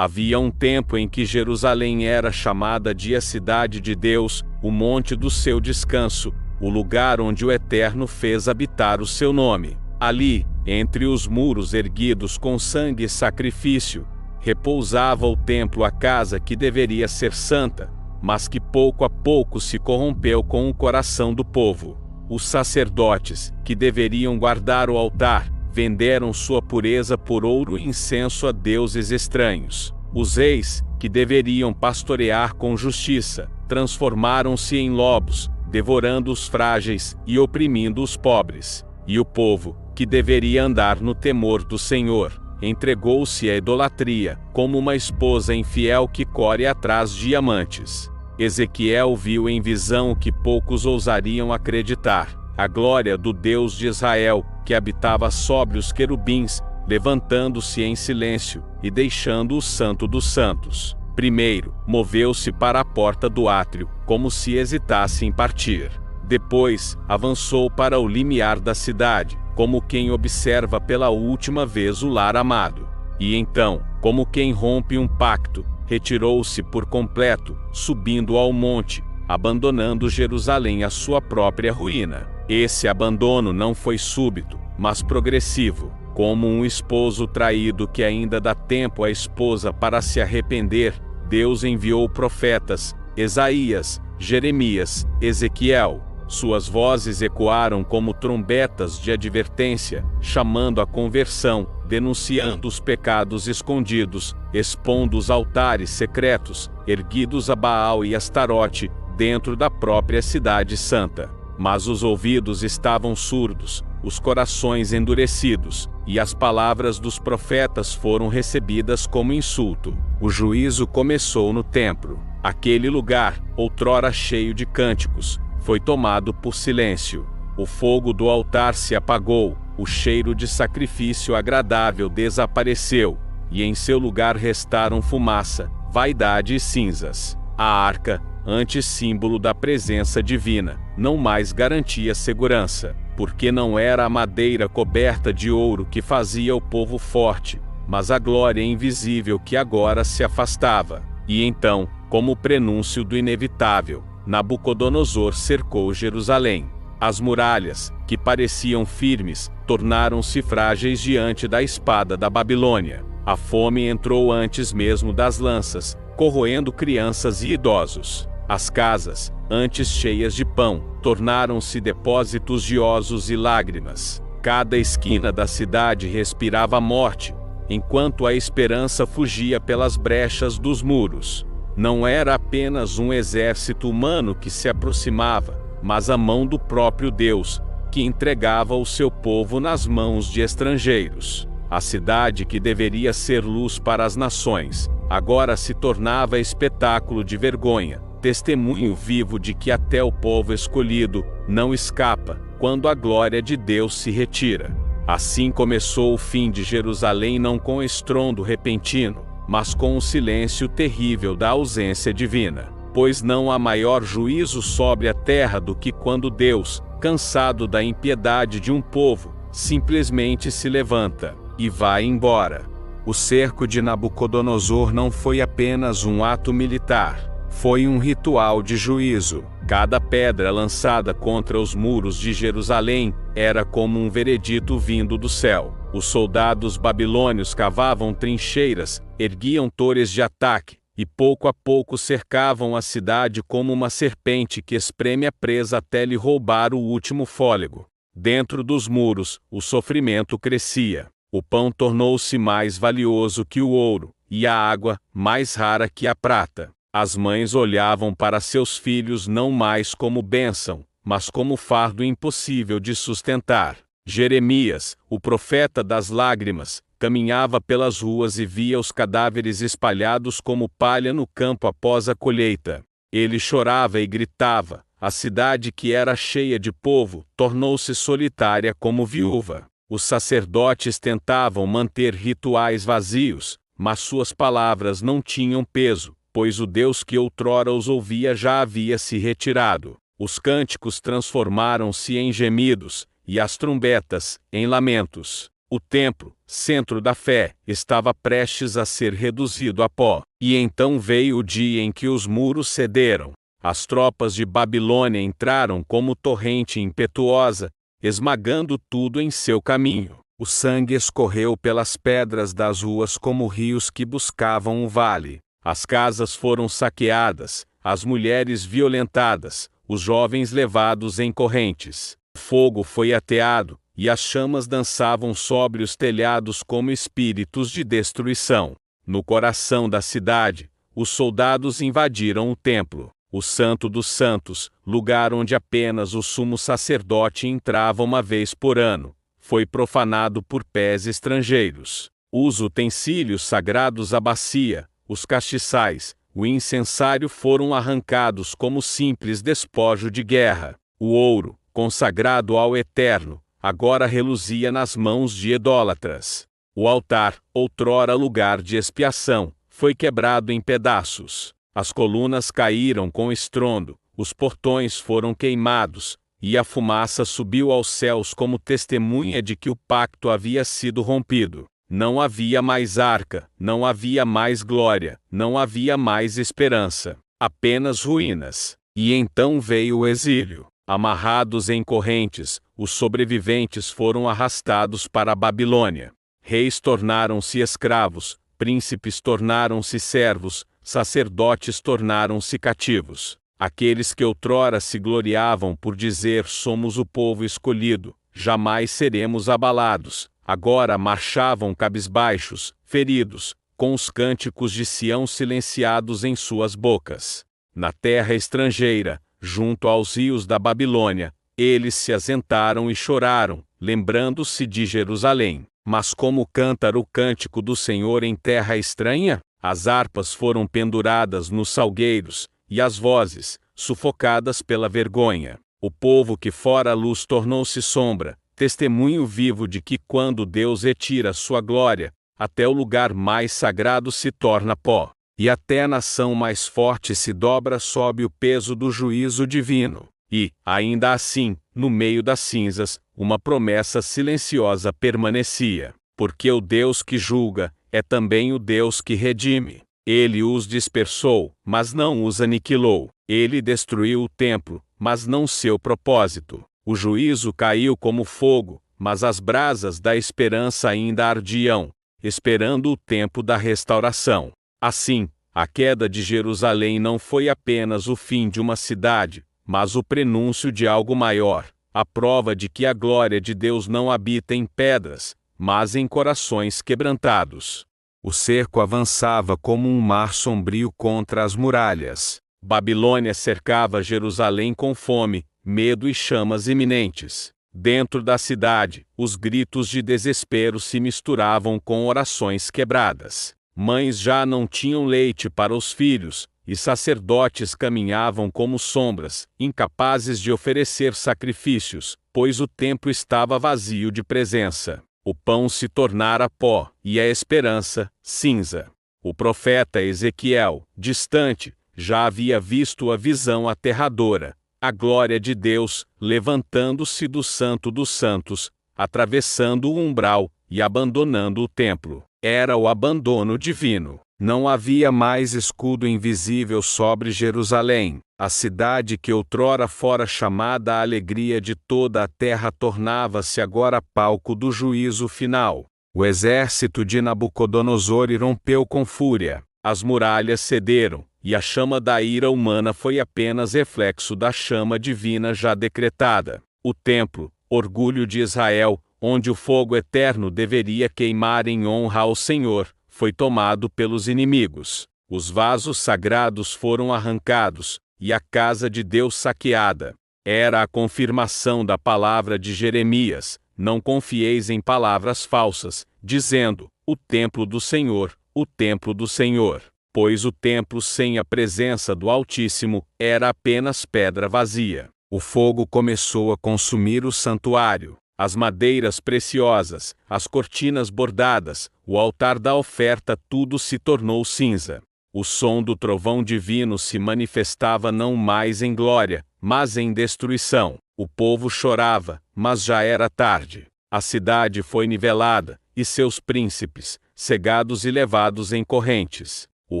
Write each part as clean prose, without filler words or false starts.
Havia um tempo em que Jerusalém era chamada de a cidade de Deus, o monte do seu descanso, o lugar onde o Eterno fez habitar o seu nome. Ali, entre os muros erguidos com sangue e sacrifício, repousava o templo, a casa que deveria ser santa, mas que pouco a pouco se corrompeu com o coração do povo. Os sacerdotes, que deveriam guardar o altar, venderam sua pureza por ouro e incenso a deuses estranhos. Os reis, que deveriam pastorear com justiça, transformaram-se em lobos, devorando os frágeis e oprimindo os pobres. E o povo, que deveria andar no temor do Senhor, entregou-se à idolatria, como uma esposa infiel que corre atrás de amantes. Ezequiel viu em visão o que poucos ousariam acreditar: a glória do Deus de Israel, que habitava sobre os querubins, levantando-se em silêncio e deixando o Santo dos Santos. Primeiro, moveu-se para a porta do átrio, como se hesitasse em partir. Depois, avançou para o limiar da cidade, como quem observa pela última vez o lar amado. E então, como quem rompe um pacto, retirou-se por completo, subindo ao monte, abandonando Jerusalém à sua própria ruína. Esse abandono não foi súbito, mas progressivo, como um esposo traído que ainda dá tempo à esposa para se arrepender. Deus enviou profetas, Isaías, Jeremias, Ezequiel. Suas vozes ecoaram como trombetas de advertência, chamando a conversão, denunciando os pecados escondidos, expondo os altares secretos, erguidos a Baal e Astarote, dentro da própria cidade santa. Mas os ouvidos estavam surdos, os corações endurecidos, e as palavras dos profetas foram recebidas como insulto. O juízo começou no templo. Aquele lugar, outrora cheio de cânticos, foi tomado por silêncio. O fogo do altar se apagou, o cheiro de sacrifício agradável desapareceu, e em seu lugar restaram fumaça, vaidade e cinzas. A arca, antes símbolo da presença divina, não mais garantia segurança, porque não era a madeira coberta de ouro que fazia o povo forte, mas a glória invisível que agora se afastava. E então, como prenúncio do inevitável, Nabucodonosor cercou Jerusalém. As muralhas, que pareciam firmes, tornaram-se frágeis diante da espada da Babilônia. A fome entrou antes mesmo das lanças, corroendo crianças e idosos. As casas, antes cheias de pão, tornaram-se depósitos de ossos e lágrimas. Cada esquina da cidade respirava a morte, enquanto a esperança fugia pelas brechas dos muros. Não era apenas um exército humano que se aproximava, mas a mão do próprio Deus, que entregava o seu povo nas mãos de estrangeiros. A cidade que deveria ser luz para as nações, agora se tornava espetáculo de vergonha, testemunho vivo de que até o povo escolhido não escapa quando a glória de Deus se retira. Assim começou o fim de Jerusalém, não com estrondo repentino, mas com o silêncio terrível da ausência divina. Pois não há maior juízo sobre a terra do que quando Deus, cansado da impiedade de um povo, simplesmente se levanta e vai embora. O cerco de Nabucodonosor não foi apenas um ato militar, foi um ritual de juízo. Cada pedra lançada contra os muros de Jerusalém era como um veredito vindo do céu. Os soldados babilônios cavavam trincheiras, erguiam torres de ataque, e pouco a pouco cercavam a cidade como uma serpente que espreme a presa até lhe roubar o último fôlego. Dentro dos muros, o sofrimento crescia. O pão tornou-se mais valioso que o ouro, e a água, mais rara que a prata. As mães olhavam para seus filhos não mais como bênção, mas como fardo impossível de sustentar. Jeremias, o profeta das lágrimas, caminhava pelas ruas e via os cadáveres espalhados como palha no campo após a colheita. Ele chorava e gritava. A cidade, que era cheia de povo, tornou-se solitária como viúva. Os sacerdotes tentavam manter rituais vazios, mas suas palavras não tinham peso, pois o Deus que outrora os ouvia já havia se retirado. Os cânticos transformaram-se em gemidos, e as trombetas, em lamentos. O templo, centro da fé, estava prestes a ser reduzido a pó. E então veio o dia em que os muros cederam. As tropas de Babilônia entraram como torrente impetuosa, esmagando tudo em seu caminho. O sangue escorreu pelas pedras das ruas como rios que buscavam o vale. As casas foram saqueadas, as mulheres violentadas, os jovens levados em correntes. O fogo foi ateado, e as chamas dançavam sobre os telhados como espíritos de destruição. No coração da cidade, os soldados invadiram o templo. O Santo dos Santos, lugar onde apenas o sumo sacerdote entrava uma vez por ano, foi profanado por pés estrangeiros. Os utensílios sagrados, a bacia, os castiçais, o incensário foram arrancados como simples despojo de guerra. O ouro, consagrado ao Eterno, agora reluzia nas mãos de idólatras. O altar, outrora lugar de expiação, foi quebrado em pedaços. As colunas caíram com estrondo, os portões foram queimados, e a fumaça subiu aos céus como testemunha de que o pacto havia sido rompido. Não havia mais arca, não havia mais glória, não havia mais esperança, apenas ruínas. E então veio o exílio. Amarrados em correntes, os sobreviventes foram arrastados para a Babilônia. Reis tornaram-se escravos, príncipes tornaram-se servos, sacerdotes tornaram-se cativos. Aqueles que outrora se gloriavam por dizer somos o povo escolhido, jamais seremos abalados, agora marchavam cabisbaixos, feridos, com os cânticos de Sião silenciados em suas bocas. Na terra estrangeira, junto aos rios da Babilônia, eles se assentaram e choraram, lembrando-se de Jerusalém. Mas como canta o cântico do Senhor em terra estranha? As harpas foram penduradas nos salgueiros, e as vozes, sufocadas pela vergonha. O povo que fora a luz tornou-se sombra, testemunho vivo de que quando Deus retira sua glória, até o lugar mais sagrado se torna pó, e até a nação mais forte se dobra sob o peso do juízo divino. E, ainda assim, no meio das cinzas, uma promessa silenciosa permanecia. Porque o Deus que julga é também o Deus que redime. Ele os dispersou, mas não os aniquilou. Ele destruiu o templo, mas não seu propósito. O juízo caiu como fogo, mas as brasas da esperança ainda ardiam, esperando o tempo da restauração. Assim, a queda de Jerusalém não foi apenas o fim de uma cidade, mas o prenúncio de algo maior, a prova de que a glória de Deus não habita em pedras, mas em corações quebrantados. O cerco avançava como um mar sombrio contra as muralhas. Babilônia cercava Jerusalém com fome, medo e chamas iminentes. Dentro da cidade, os gritos de desespero se misturavam com orações quebradas. Mães já não tinham leite para os filhos, e sacerdotes caminhavam como sombras, incapazes de oferecer sacrifícios, pois o templo estava vazio de presença. O pão se tornara pó, e a esperança, cinza. O profeta Ezequiel, distante, já havia visto a visão aterradora, a glória de Deus, levantando-se do Santo dos Santos, atravessando o umbral, e abandonando o templo. Era o abandono divino. Não havia mais escudo invisível sobre Jerusalém. A cidade que outrora fora chamada a alegria de toda a terra tornava-se agora palco do juízo final. O exército de Nabucodonosor irrompeu com fúria. As muralhas cederam, e a chama da ira humana foi apenas reflexo da chama divina já decretada. O templo, orgulho de Israel, onde o fogo eterno deveria queimar em honra ao Senhor, foi tomado pelos inimigos. Os vasos sagrados foram arrancados, e a casa de Deus saqueada. Era a confirmação da palavra de Jeremias: não confieis em palavras falsas, dizendo, o templo do Senhor, o templo do Senhor. Pois o templo sem a presença do Altíssimo era apenas pedra vazia. O fogo começou a consumir o santuário. As madeiras preciosas, as cortinas bordadas, o altar da oferta, tudo se tornou cinza. O som do trovão divino se manifestava não mais em glória, mas em destruição. O povo chorava, mas já era tarde. A cidade foi nivelada, e seus príncipes, cegados e levados em correntes. O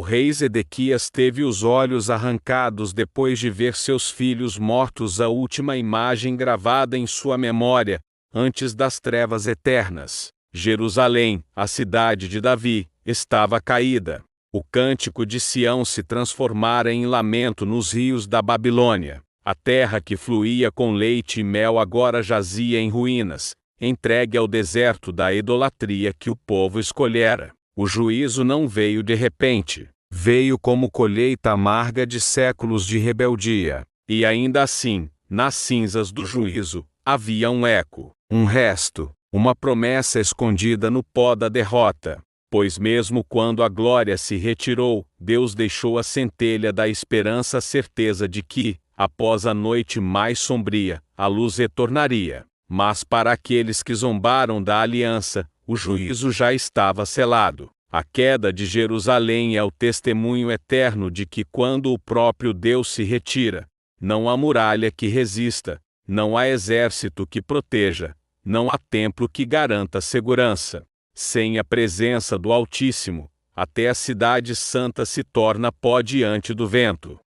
rei Zedequias teve os olhos arrancados depois de ver seus filhos mortos, a última imagem gravada em sua memória, antes das trevas eternas. Jerusalém, a cidade de Davi, estava caída. O cântico de Sião se transformara em lamento nos rios da Babilônia. A terra que fluía com leite e mel agora jazia em ruínas, entregue ao deserto da idolatria que o povo escolhera. O juízo não veio de repente. Veio como colheita amarga de séculos de rebeldia. E ainda assim, nas cinzas do juízo, havia um eco, um resto, uma promessa escondida no pó da derrota. Pois mesmo quando a glória se retirou, Deus deixou a centelha da esperança, a certeza de que, após a noite mais sombria, a luz retornaria. Mas para aqueles que zombaram da aliança, o juízo já estava selado. A queda de Jerusalém é o testemunho eterno de que quando o próprio Deus se retira, não há muralha que resista, não há exército que proteja, não há templo que garanta segurança. Sem a presença do Altíssimo, até a cidade santa se torna pó diante do vento.